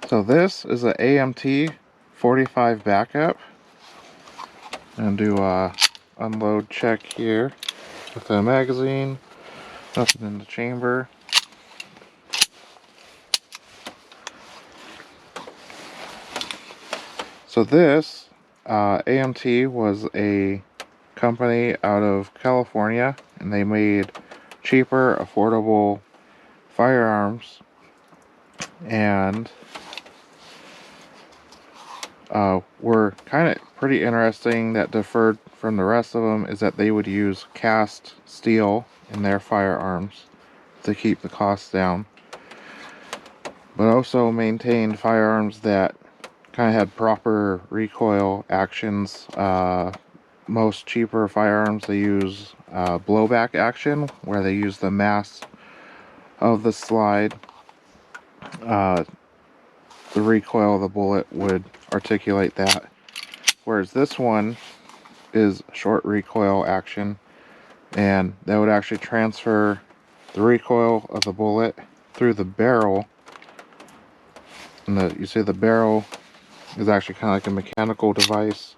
So this is an AMT 45 Backup. I'm gonna do a unload check here with the magazine. Nothing in the chamber. So this AMT was a company out of California, and they made cheaper, affordable firearms. And were kind of pretty interesting. That differed from the rest of them is that they would use cast steel in their firearms to keep the costs down, but also maintained firearms that kind of had proper recoil actions. Most cheaper firearms, they use blowback action, where they use the mass of the slide. The recoil of the bullet would articulate that, whereas this one is short recoil action, and that would actually transfer the recoil of the bullet through the barrel. And you see the barrel is actually kind of like a mechanical device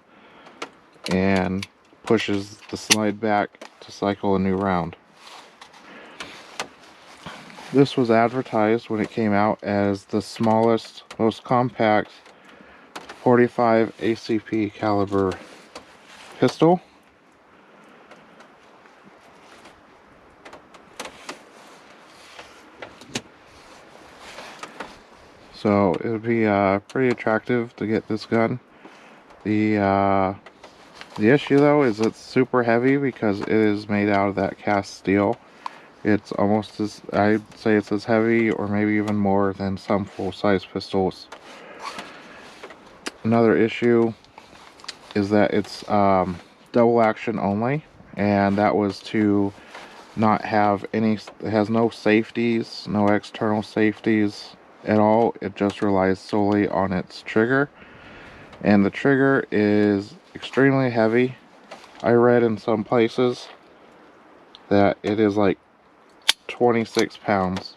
and pushes the slide back to cycle a new round. This was advertised when it came out as the smallest, most compact 45 ACP caliber pistol. So it would be pretty attractive to get this gun. The issue though is it's super heavy because it is made out of that cast steel. It's almost as, I'd say it's as heavy or maybe even more than some full-size pistols. Another issue is that it's double action only, and that was to not have any, it has no safeties, no external safeties at all. It just relies solely on its trigger, and the trigger is extremely heavy. I read in some places that it is like 26 pounds,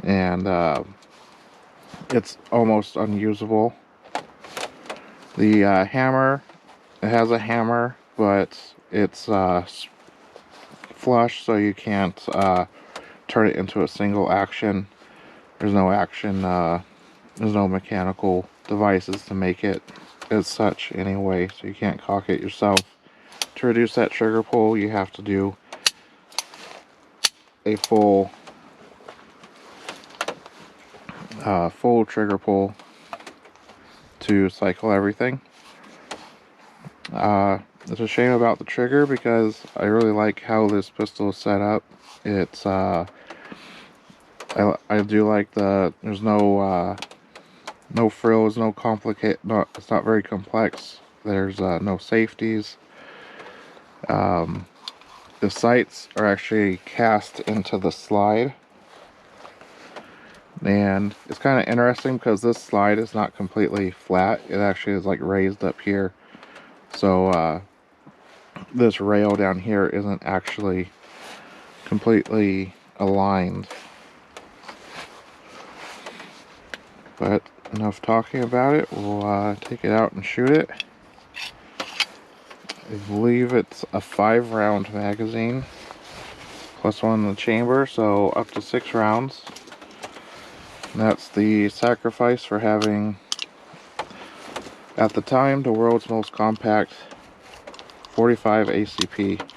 and it's almost unusable. The hammer, it has a hammer, but it's flush, so you can't turn it into a single action. There's no action, there's no mechanical devices to make it as such anyway, so you can't cock it yourself. To reduce that trigger pull, you have to do a full trigger pull to cycle everything. It's a shame about the trigger because I really like how this pistol is set up. It's I do like there's no no frills, no it's not very complex. There's no safeties. The sights are actually cast into the slide, and it's kind of interesting because this slide is not completely flat. It actually is like raised up here, so this rail down here isn't actually completely aligned. But enough talking about it. We'll take it out and shoot it. I believe it's a 5-round magazine plus one in the chamber, so up to 6 rounds. And that's the sacrifice for having, at the time, the world's most compact 45 ACP.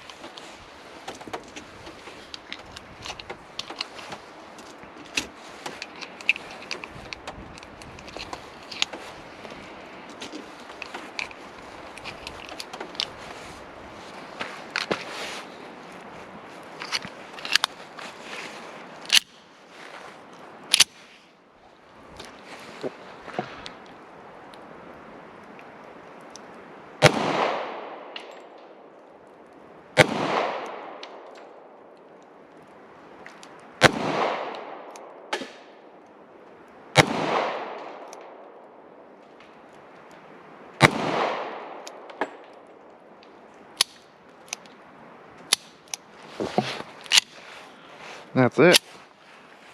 That's it.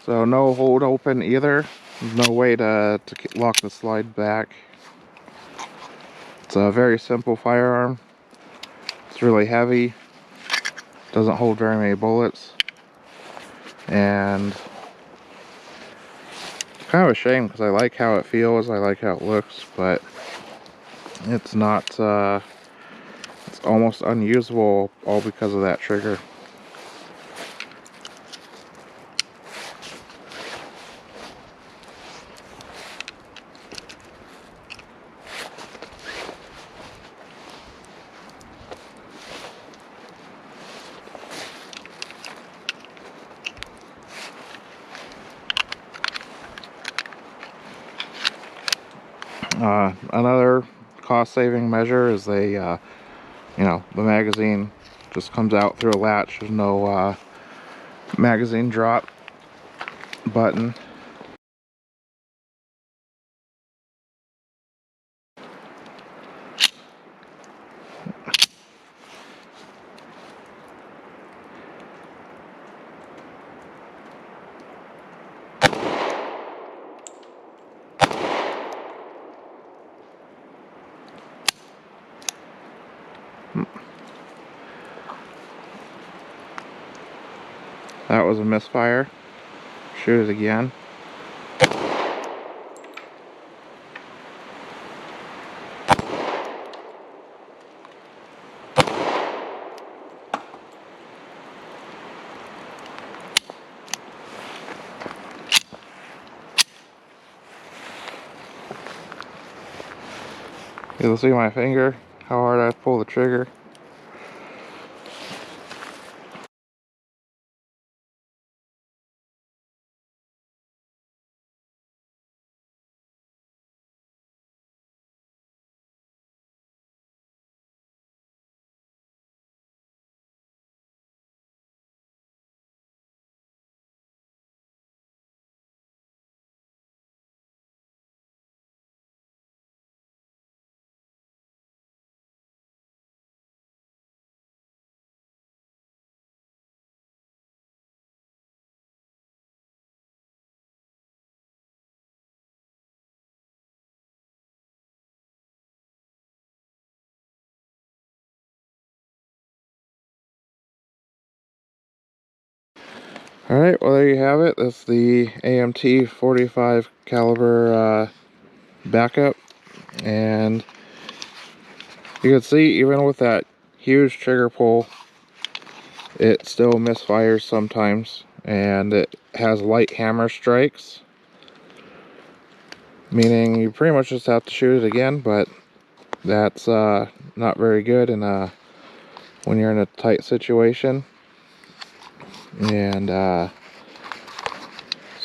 So no hold open either. There's no way to lock the slide back. It's a very simple firearm. It's really heavy. Doesn't hold very many bullets. And it's kind of a shame because I like how it feels, I like how it looks, but it's not, it's almost unusable all because of that trigger. Another cost-saving measure is they, you know, the magazine just comes out through a latch. There's no magazine drop button. That was a misfire. Shoot it again. You'll see my finger, how hard I pull the trigger. Alright, well there you have it. That's the AMT 45 caliber backup. And you can see, even with that huge trigger pull, it still misfires sometimes. And it has light hammer strikes, meaning you pretty much just have to shoot it again, but that's not very good when you're in a tight situation. And so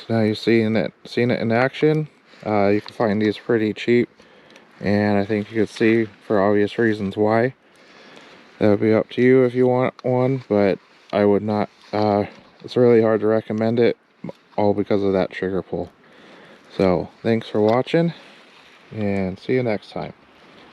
now you've seen it in action. You can find these pretty cheap, and I think you could see for obvious reasons why. That would be up to you if you want one, but I would not. It's really hard to recommend it, all because of that trigger pull. So thanks for watching, and see you next time.